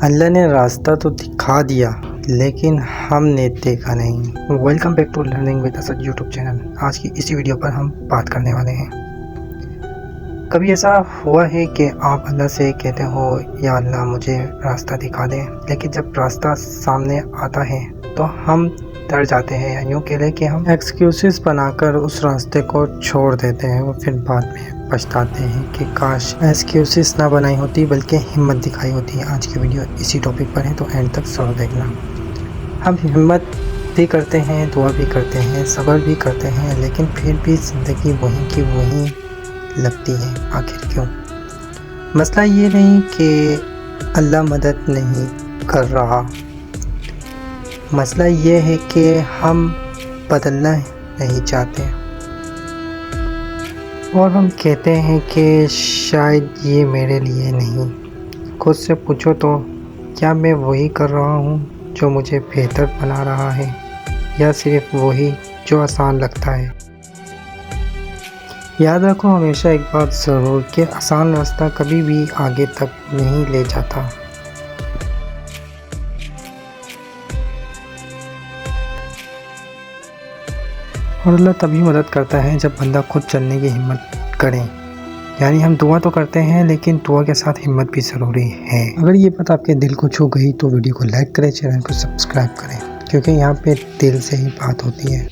اللہ نے راستہ تو دکھا دیا لیکن ہم نے دیکھا نہیں۔ Welcome back to learning with Asad YouTube channel. آج کی اسی ویڈیو پر ہم بات کرنے والے ہیں۔ کبھی ایسا ہوا ہے کہ آپ اللہ سے کہتے ہو یا اللہ مجھے راستہ دکھا دے، لیکن جب راستہ سامنے آتا ہے تو ہم ڈر جاتے ہیں، یا یوں کہہ لیں کہ ہم ایکسکیوزز بنا کر اس راستے کو چھوڑ دیتے ہیں، اور پھر بعد میں پچھتاتے ہیں کہ کاش ایکسکیوزز نہ بنائی ہوتی بلکہ ہمت دکھائی ہوتی۔ آج کی ویڈیو اسی ٹاپک پر ہے، تو اینڈ تک ضرور دیکھنا۔ ہم ہمت بھی کرتے ہیں، دعا بھی کرتے ہیں، صبر بھی کرتے ہیں، لیکن پھر بھی زندگی وہیں کی وہیں لگتی ہے۔ آخر کیوں؟ مسئلہ یہ نہیں کہ اللہ مدد نہیں کر رہا، مسئلہ یہ ہے کہ ہم بدلنا نہیں چاہتے، اور ہم کہتے ہیں کہ شاید یہ میرے لیے نہیں۔ خود سے پوچھو تو کیا میں وہی کر رہا ہوں جو مجھے بہتر بنا رہا ہے، یا صرف وہی جو آسان لگتا ہے؟ یاد رکھو ہمیشہ ایک بات ضرور، کہ آسان راستہ کبھی بھی آگے تک نہیں لے جاتا۔ اور اللہ تبھی مدد کرتا ہے جب بندہ خود چلنے کی ہمت کرے۔ یعنی ہم دعا تو کرتے ہیں، لیکن دعا کے ساتھ ہمت بھی ضروری ہے۔ اگر یہ بات آپ کے دل کو چھو گئی تو ویڈیو کو لائک کریں، چینل کو سبسکرائب کریں، کیونکہ یہاں پہ دل سے ہی بات ہوتی ہے۔